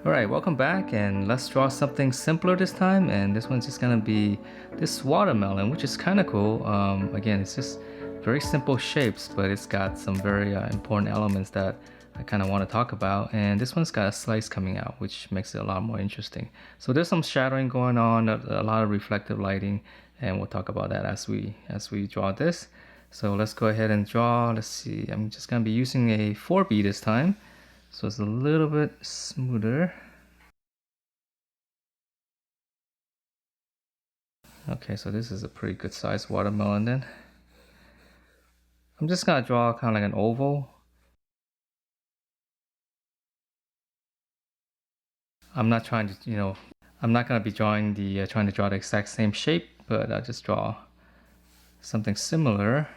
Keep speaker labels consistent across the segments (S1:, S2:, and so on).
S1: Alright, welcome back, and let's draw something simpler this time. And this one's just gonna be this watermelon, which is kind of cool. Again, it's just very simple shapes, but it's got some very important elements that I kind of want to talk about. And this one's got a slice coming out, which makes it a lot more interesting. So there's some shadowing going on, a lot of reflective lighting, and we'll talk about that as we draw this. So let's go ahead and draw. Let's see, I'm just gonna be using a 4B this time, so it's a little bit smoother. Okay, so this is a pretty good sized watermelon then. I'm just gonna draw kind of like an oval. I'm not trying to, I'm not gonna be drawing trying to draw the exact same shape, but I'll just draw something similar.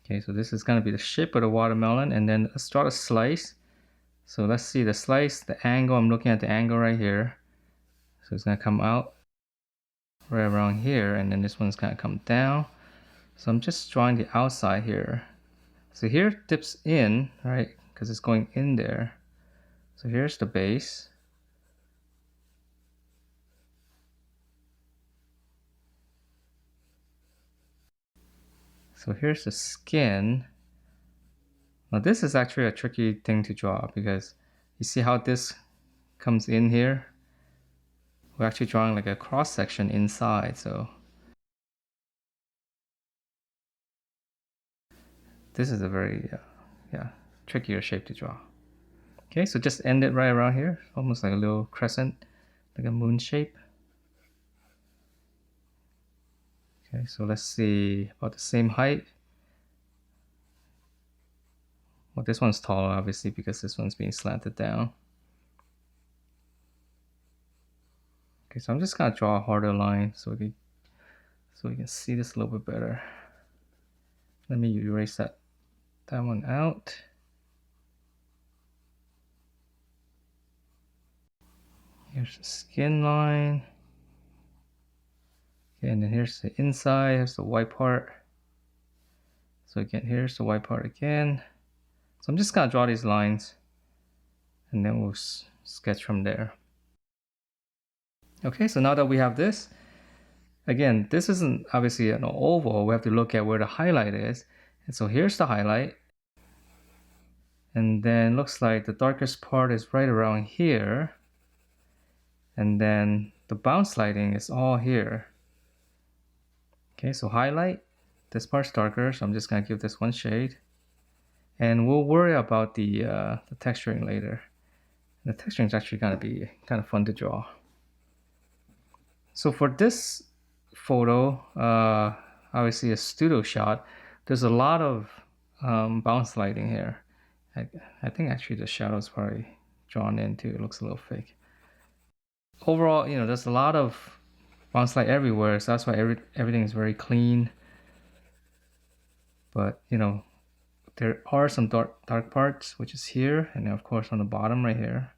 S1: Okay, so this is gonna be the shape of the watermelon, and then let's draw a slice. So let's see the slice, the angle. I'm looking at the angle right here. So it's gonna come out right around here, and then this one's gonna come down. So I'm just drawing the outside here. So here it dips in, right? Because it's going in there. So here's the base. So here's the skin. Now this is actually a tricky thing to draw because you see how this comes in here? We're actually drawing like a cross section inside, so this is a very trickier shape to draw. Okay, so just end it right around here, almost like a little crescent, like a moon shape. Okay, so let's see, about the same height. Well, this one's taller obviously because this one's being slanted down. Okay, so I'm just gonna draw a harder line so we can see this a little bit better. Let me erase that one out. Here's the skin line. Okay, and then here's the inside, here's the white part. So again, here's the white part again. So I'm just gonna draw these lines and then we'll sketch from there. Okay, so now that we have this, again, this isn't obviously an oval. We have to look at where the highlight is. And so here's the highlight. And then looks like the darkest part is right around here. And then the bounce lighting is all here. Okay, so highlight, this part's darker, so I'm just gonna give this one shade. And we'll worry about the texturing later. The texturing is actually gonna be kind of fun to draw. So for this photo, obviously a studio shot, there's a lot of bounce lighting here. I think actually the shadow's probably drawn in too. It looks a little fake. Overall, there's a lot of bounce light everywhere, so that's why everything is very clean. But there are some dark parts, which is here, and then of course on the bottom right here.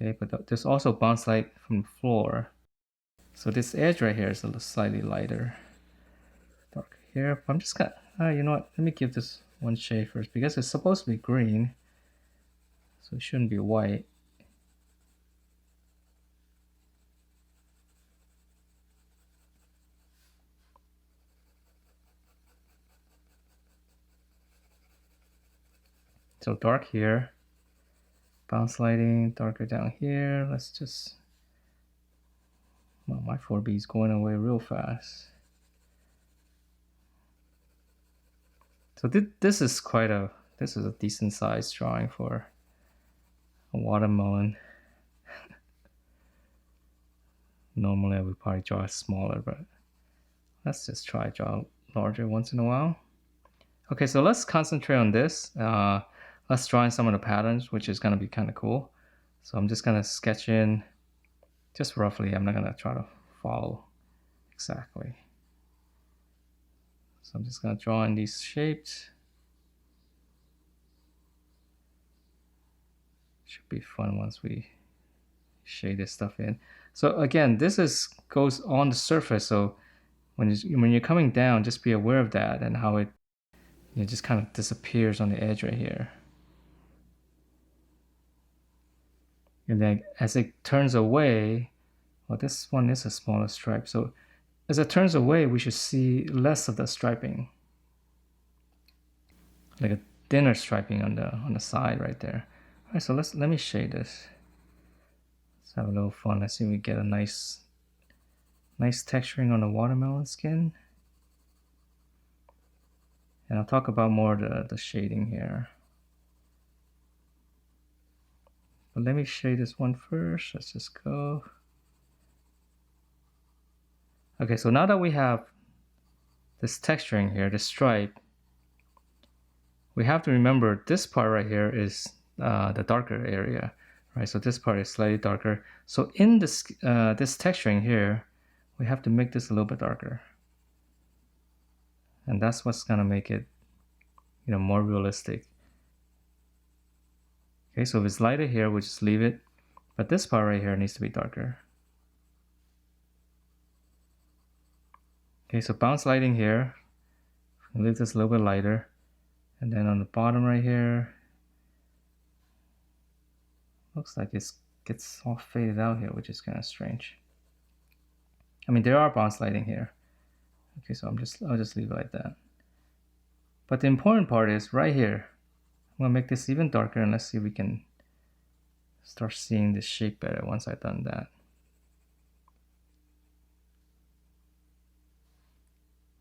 S1: Okay, but there's also bounce light from the floor. So this edge right here is a little slightly lighter. Dark here. I'm just gonna, you know what? Let me give this one shade first because it's supposed to be green. So it shouldn't be white. So dark here. Bounce lighting, darker down here. Let's just, well, my 4B is going away real fast. So this is a decent sized drawing for a watermelon. Normally I would probably draw it smaller, but let's just try draw larger once in a while. Okay, so let's concentrate on this. Let's draw in some of the patterns, which is gonna be kind of cool. So I'm just gonna sketch in just roughly. I'm not gonna try to follow exactly. So I'm just gonna draw in these shapes. Should be fun once we shade this stuff in. So again, this goes on the surface. So when you're coming down, just be aware of that and how it just kind of disappears on the edge right here. And then as it turns away, well, this one is a smaller stripe. So as it turns away, we should see less of the striping, like a thinner striping on the side right there. All right, so let me shade this. Let's have a little fun. Let's see if we get a nice texturing on the watermelon skin. And I'll talk about more the shading here. But let me shade this one first. Let's just go. Okay, so now that we have this texturing here, the stripe, we have to remember this part right here is the darker area, right? So this part is slightly darker. So in this texturing here, we have to make this a little bit darker. And that's what's gonna make it, more realistic. Okay, so if it's lighter here, we'll just leave it. But this part right here needs to be darker. Okay, so bounce lighting here. Leave this a little bit lighter. And then on the bottom right here, looks like it gets all faded out here, which is kind of strange. I mean, there are bounce lighting here. Okay, so I'll just leave it like that. But the important part is right here. I'm gonna make this even darker, and let's see if we can start seeing the shape better once I've done that.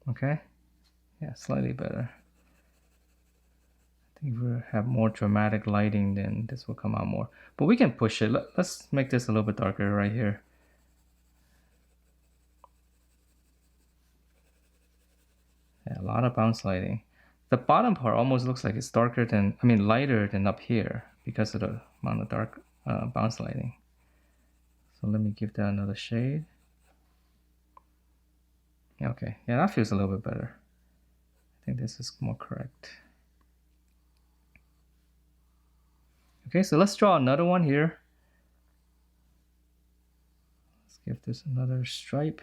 S1: Okay, yeah, slightly better. I think if we have more dramatic lighting, then this will come out more. But we can push it. Let's make this a little bit darker right here. Yeah, a lot of bounce lighting. The bottom part almost looks like it's darker than, lighter than up here because of the amount of dark bounce lighting. So let me give that another shade. Okay, yeah, that feels a little bit better. I think this is more correct. Okay, so let's draw another one here. Let's give this another stripe.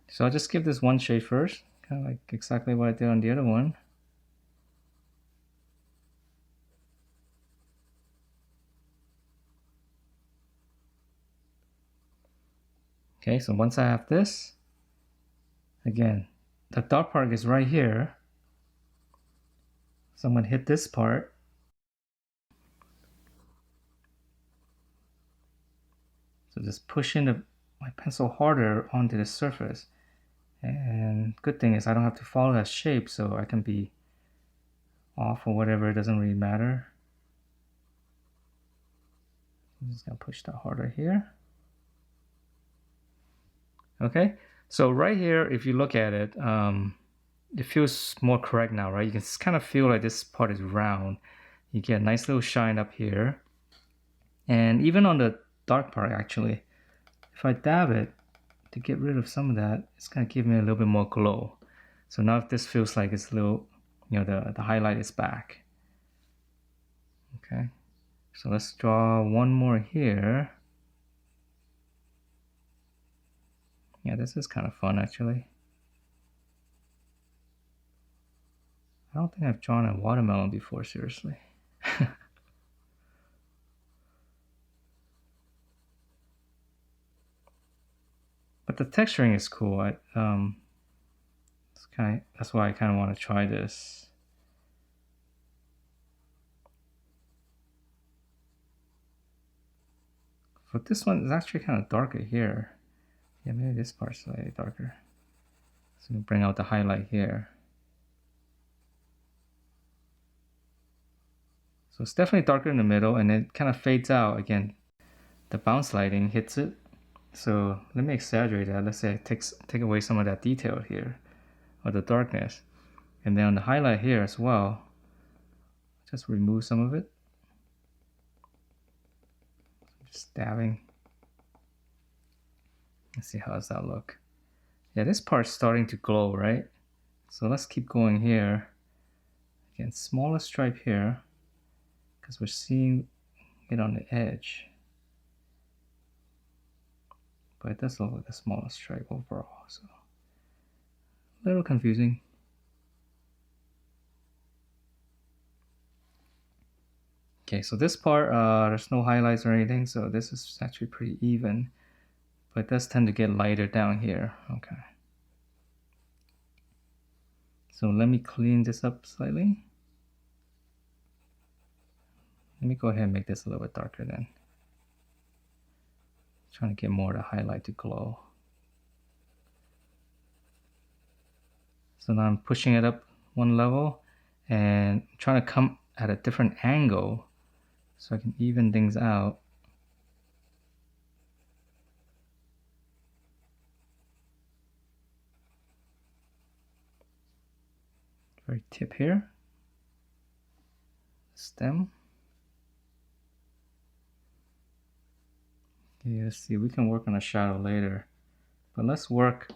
S1: So I'll just give this one shade first, kind of like exactly what I did on the other one. Okay, so once I have this, again, the dark part is right here. So I'm going to hit this part. So just push in my pencil harder onto the surface. And good thing is I don't have to follow that shape, so I can be off or whatever, it doesn't really matter. I'm just gonna push that harder here. Okay, so right here, if you look at it, it feels more correct now, right? You can kind of feel like this part is round. You get a nice little shine up here. And even on the dark part, actually, if I dab it to get rid of some of that, it's gonna give me a little bit more glow. So now if this feels like it's a little, the highlight is back. Okay, so let's draw one more here. Yeah, this is kind of fun actually. I don't think I've drawn a watermelon before, seriously. But the texturing is cool. That's why I kind of want to try this. But this one is actually kind of darker here. Yeah, maybe this part's slightly darker. So we bring out the highlight here. So it's definitely darker in the middle, and it kind of fades out again. The bounce lighting hits it. So let me exaggerate that. Let's say it take away some of that detail here, or the darkness. And then on the highlight here as well, just remove some of it. Just dabbing. Let's see how does that look. Yeah, this part's starting to glow, right? So let's keep going here. Again, smallest stripe here, because we're seeing it on the edge. But it does look like the smallest stripe overall, so a little confusing. Okay, so this part, there's no highlights or anything, so this is actually pretty even, but it does tend to get lighter down here. Okay. So let me clean this up slightly. Let me go ahead and make this a little bit darker then. Trying to get more of the highlight to glow. So now I'm pushing it up one level and trying to come at a different angle so I can even things out. Very tip here. Stem. Okay, let's see, we can work on a shadow later, but let's work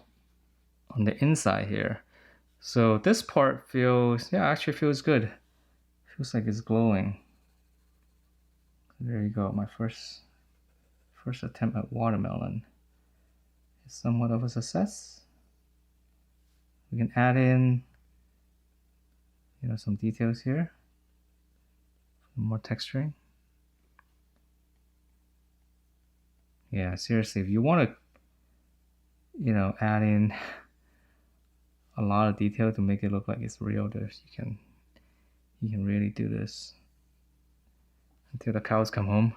S1: on the inside here. So this part feels, yeah, actually feels good. Feels like it's glowing. There you go, my first attempt at watermelon is somewhat of a success. We can add in, you know, some details here, more texturing. Yeah, seriously, if you want to, you know, add in a lot of detail to make it look like it's real, you can really do this until the cows come home.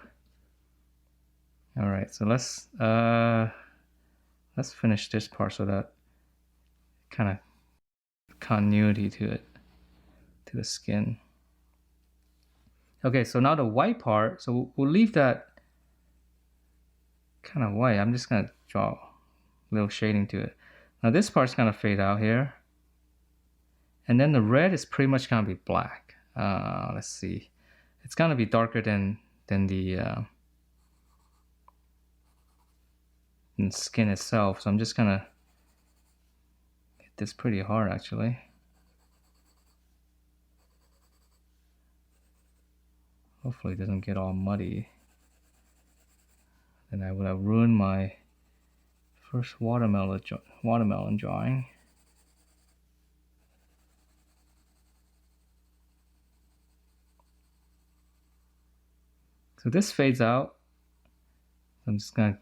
S1: All right, so let's finish this part so that kind of continuity to it, to the skin. Okay, so now the white part, so we'll leave that kind of white. I'm just gonna draw a little shading to it. Now this part's gonna fade out here, and then the red is pretty much gonna be black. Let's see, it's gonna be darker than the skin itself, so I'm just gonna hit this pretty hard actually. Hopefully it doesn't get all muddy. Then I would have ruined my first watermelon drawing. So this fades out. I'm just gonna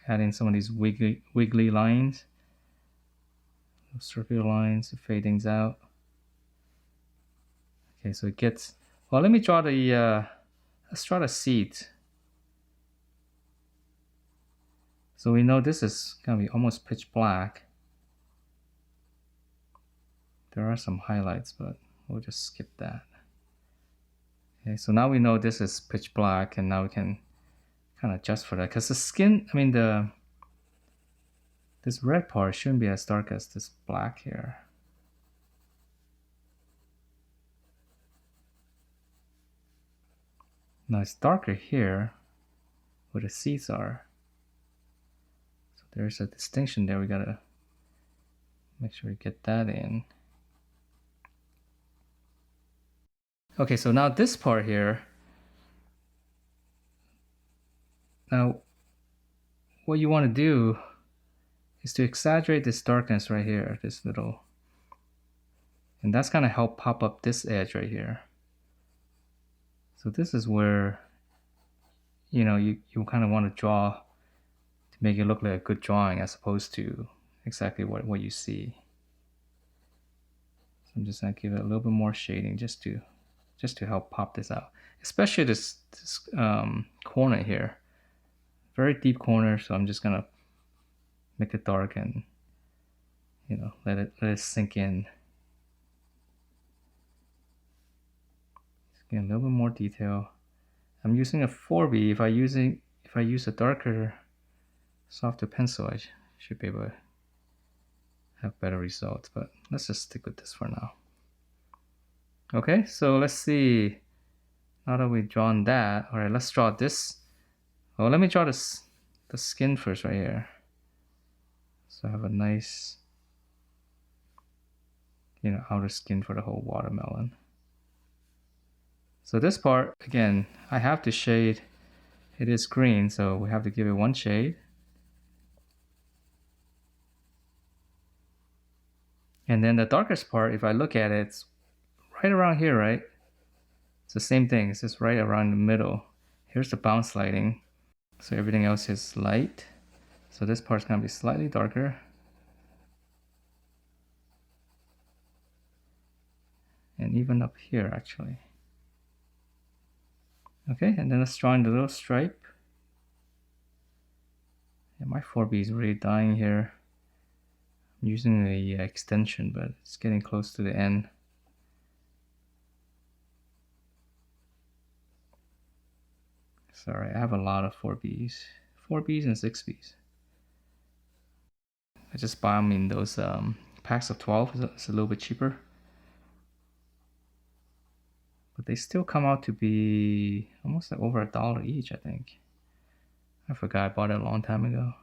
S1: add in some of these wiggly lines, circular lines to fade things out. Okay, so it gets, well, let me draw the, let's draw the seeds. So we know this is gonna be almost pitch black. There are some highlights, but we'll just skip that. Okay, so now we know this is pitch black, and now we can kind of adjust for that, because the skin, I mean this red part shouldn't be as dark as this black here. Now it's darker here where the seeds are. So there's a distinction there. We gotta make sure we get that in. Okay, so now this part here. Now, what you want to do is to exaggerate this darkness right here, this little, and that's gonna help pop up this edge right here. So this is where, you know, you kind of want to draw to make it look like a good drawing as opposed to exactly what you see. So I'm just gonna give it a little bit more shading just to help pop this out, especially this corner here, very deep corner. So I'm just gonna make it dark and, you know, let it sink in. Just get a little bit more detail. I'm using a 4B. If I use a darker, softer pencil, I should be able to have better results. But let's just stick with this for now. Okay, so let's see. Now that we've drawn that, all right, let's draw this. Well, let me draw the skin first right here. So I have a nice outer skin for the whole watermelon. So this part, again, I have to shade. It is green, so we have to give it one shade. And then the darkest part, if I look at it, it's right around here, right? It's the same thing, it's just right around the middle. Here's the bounce lighting. So everything else is light. So this part's gonna be slightly darker. And even up here, actually. Okay, and then let's draw in the little stripe. Yeah, my 4B is really dying here. I'm using the extension, but it's getting close to the end. Sorry, I have a lot of 4Bs. 4Bs and 6Bs. I just buy them in those packs of 12. It's a little bit cheaper. But they still come out to be almost like over $1 each, I think. I forgot, I bought it a long time ago.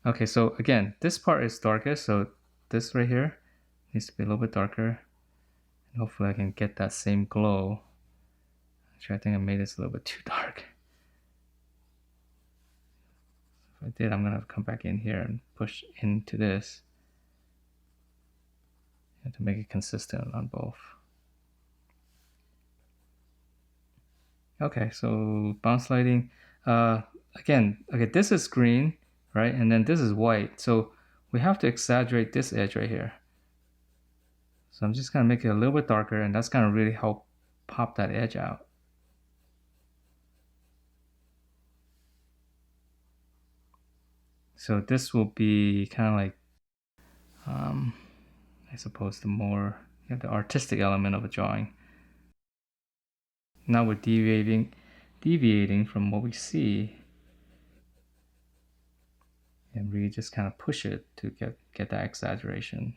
S1: Okay, so again, this part is darkest, so this right here needs to be a little bit darker. And hopefully I can get that same glow. Actually, I think I made this a little bit too dark. If I did, I'm gonna come back in here and push into this. To make it consistent on both. Okay, so bounce lighting. Again, okay, this is green, right? And then this is white. So we have to exaggerate this edge right here. So I'm just gonna make it a little bit darker, and that's gonna really help pop that edge out. So this will be kind of like, I suppose the artistic element of a drawing. Now we're deviating from what we see, and really just kind of push it to get that exaggeration.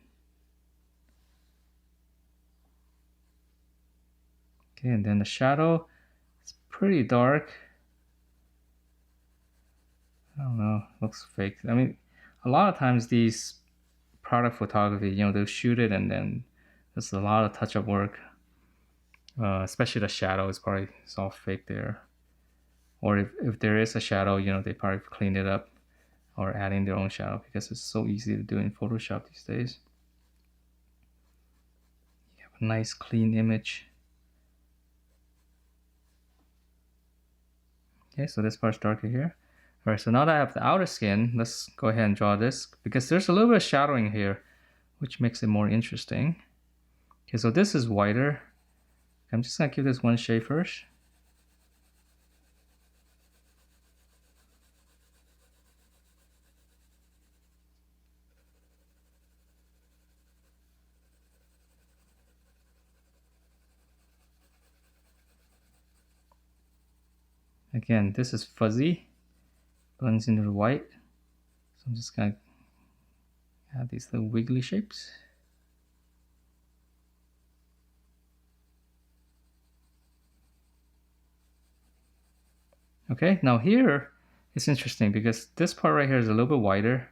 S1: Okay, and then the shadow, it's pretty dark. I don't know, looks fake. I mean, a lot of times these product photography, they'll shoot it and then there's a lot of touch-up work. Especially the shadow is probably, it's all fake there. Or if there is a shadow, they probably clean it up or adding their own shadow because it's so easy to do in Photoshop these days. You have a nice clean image. Okay, so this part's darker here. All right, so now that I have the outer skin, let's go ahead and draw this because there's a little bit of shadowing here, which makes it more interesting. Okay, so this is whiter. I'm just gonna give this one shade first. Again, this is fuzzy, blends into the white. So I'm just gonna add these little wiggly shapes. Okay, now here it's interesting because this part right here is a little bit wider,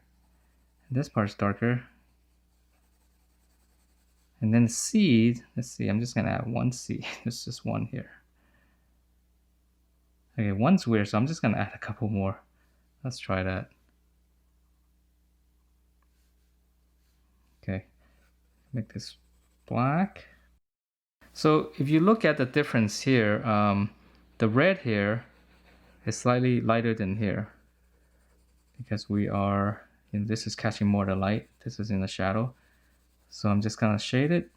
S1: and this part's darker. And then seed, let's see, I'm just gonna add one seed. There's just one here. Okay, one's weird, so I'm just gonna add a couple more. Let's try that. Okay, make this black. So if you look at the difference here, the red here is slightly lighter than here because this is catching more of the light. This is in the shadow. So I'm just gonna shade it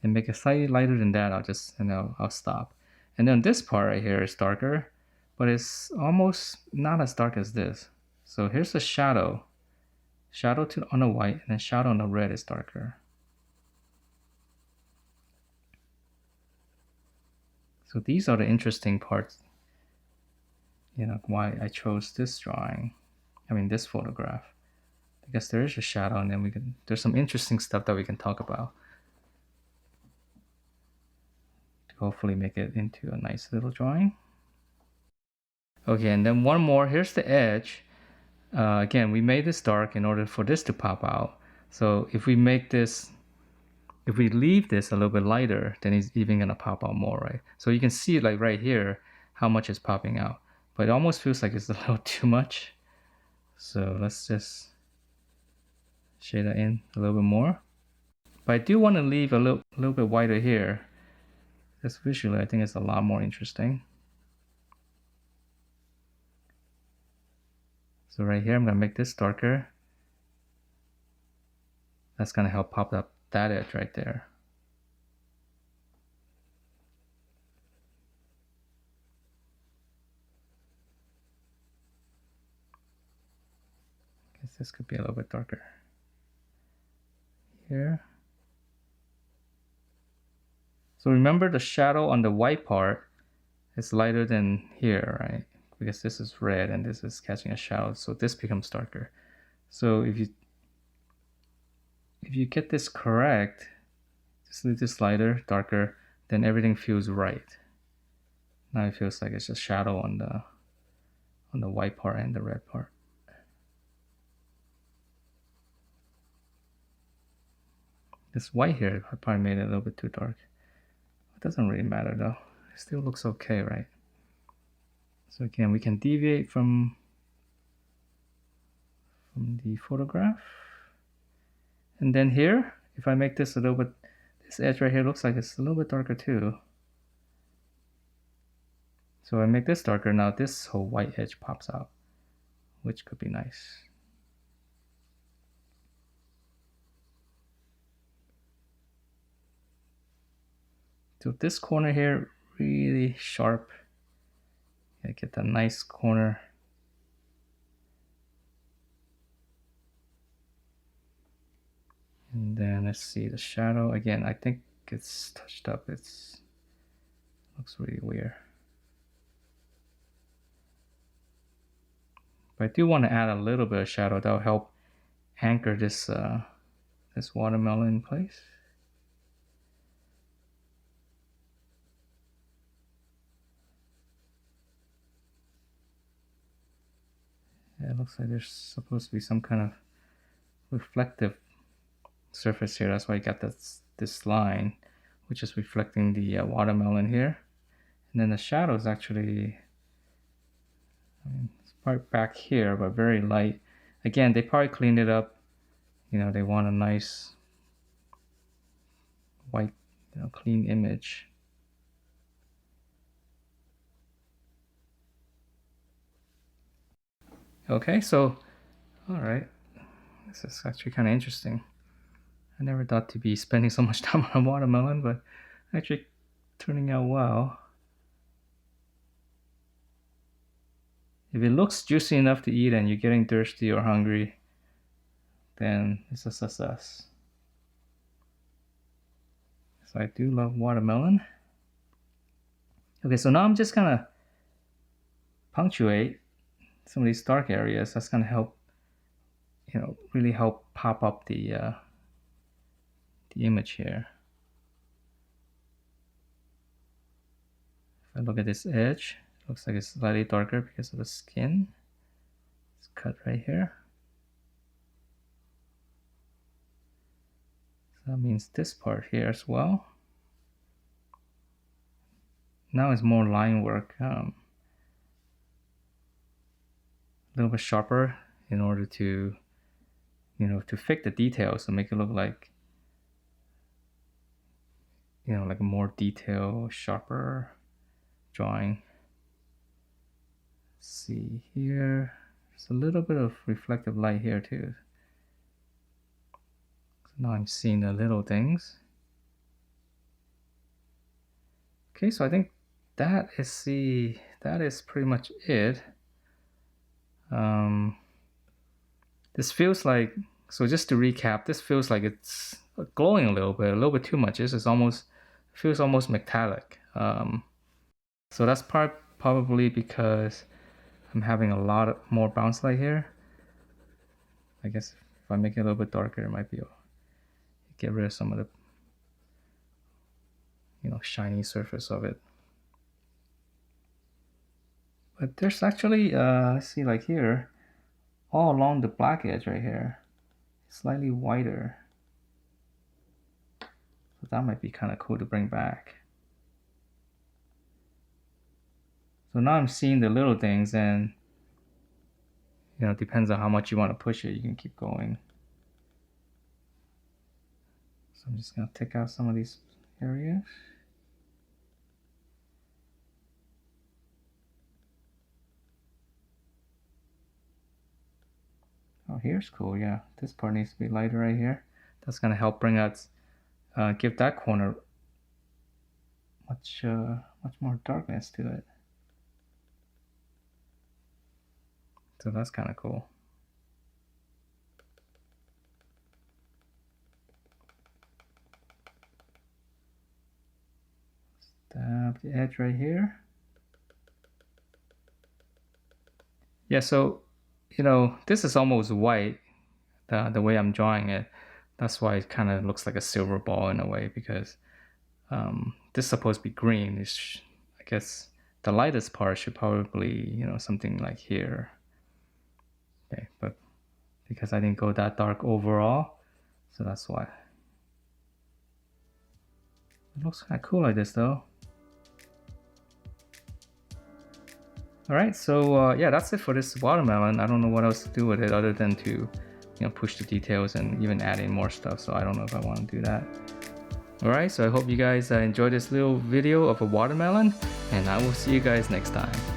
S1: and make it slightly lighter than that. I'll stop. And then this part right here is darker, but it's almost not as dark as this. So here's the shadow. Shadow on the white, and then shadow on the red is darker. So these are the interesting parts, why I chose this this photograph. Because there is a shadow, and then there's some interesting stuff that we can talk about to hopefully make it into a nice little drawing. Okay, and then one more, here's the edge. Again, we made this dark in order for this to pop out. So if we make this, if we leave this a little bit lighter, then it's even gonna pop out more, right? So you can see like right here, how much is popping out, but it almost feels like it's a little too much. So let's just shade that in a little bit more. But I do want to leave a little bit whiter here. Just visually, I think it's a lot more interesting. So right here, I'm gonna make this darker. That's gonna help pop up that edge right there. I guess this could be a little bit darker here. So remember the shadow on the white part is lighter than here, right? Because this is red and this is catching a shadow, so this becomes darker. So if you get this correct, just leave this lighter, darker, then everything feels right. Now it feels like it's just shadow on the white part and the red part. This white here, I probably made it a little bit too dark. It doesn't really matter though. It still looks okay, right? So again, we can deviate from the photograph. And then here, if I make this a little bit, this edge right here looks like it's a little bit darker too. So I make this darker, now this whole white edge pops out, which could be nice. So this corner here, really sharp. I get that nice corner. And then let's see the shadow. Again, I think it's touched up. Looks really weird. But I do want to add a little bit of shadow that'll help anchor this this watermelon in place. Yeah, it looks like there's supposed to be some kind of reflective surface here. That's why I got this line, which is reflecting the watermelon here. And then the shadow is actually, it's part back here, but very light. Again, they probably cleaned it up. You know, they want a nice white, clean image. Okay, so, all right. This is actually kind of interesting. I never thought to be spending so much time on a watermelon, but actually turning out well. If it looks juicy enough to eat and you're getting thirsty or hungry, then it's a success. So I do love watermelon. Okay, so now I'm just gonna punctuate some of these dark areas. That's gonna help, really help pop up the image here. If I look at this edge, it looks like it's slightly darker because of the skin. It's cut right here. So that means this part here as well. Now it's more line work, a little bit sharper in order to, to fit the details to make it look like, like a more detailed, sharper drawing. Let's see here, there's a little bit of reflective light here too. So now I'm seeing the little things. Okay, so I think that is pretty much it. This feels like, so just to recap, this feels like it's glowing a little bit too much. This is feels almost metallic. So that's probably because I'm having a lot more bounce light here. I guess if I make it a little bit darker, it might be able to get rid of some of the, shiny surface of it. But there's actually, let's see, like here, all along the black edge right here, slightly wider. So that might be kind of cool to bring back. So now I'm seeing the little things, and you know, it depends on how much you want to push it. You can keep going. So I'm just gonna take out some of these areas. Oh, here's cool. Yeah, this part needs to be lighter right here. That's gonna help bring out, give that corner much more darkness to it. So that's kind of cool. Stab the edge right here. Yeah, so you know, this is almost white, the way I'm drawing it. That's why it kind of looks like a silver ball in a way, because this is supposed to be green. I guess the lightest part should probably, you know, something like here. Okay, but because I didn't go that dark overall, so that's why. It looks kind of cool like this though. Alright, so yeah, that's it for this watermelon. I don't know what else to do with it other than to, you know, push the details and even add in more stuff, so I don't know if I want to do that. Alright, so I hope you guys enjoyed this little video of a watermelon, and I will see you guys next time.